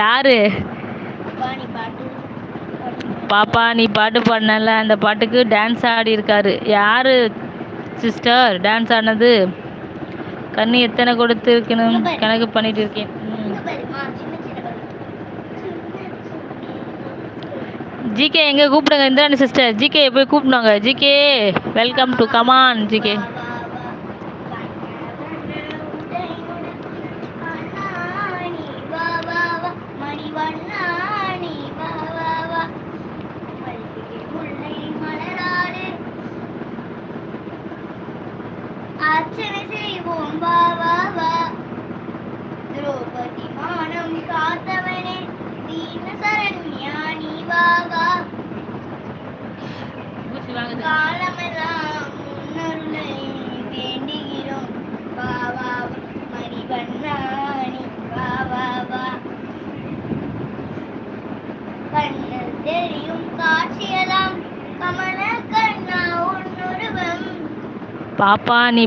யாரு? பாப்பா நீ பாட்டு பாடினல அந்த பாட்டுக்கு டான்ஸ் ஆடி இருக்காரு. யாரு சிஸ்டர் டான்ஸ் ஆடினது? கண்ணு எத்தனை கொடுத்து இருக்கணும் கணக்கு பண்ணிட்டு இருக்கேன். ஜிகே எங்க கூப்பிடுங்க இந்திராணி சிஸ்டர். ஜிகே போய் கூப்பிடுவாங்க. GK welcome to come on GK. அர்ச்சனை செய்வோம் வா வா வா. திரௌபதி மானம் காத்தவனே தீன சரண்யா நீ வா வா. காலமெல்லாம் முன்னருளை வேண்டுகிறோம் வா வா மணிவண்ணா நீ வா வா வா. கண்ணில் தெரியும் காட்சியெல்லாம் கமல கண்ணா உன்னுருவம். பாப்பா நீ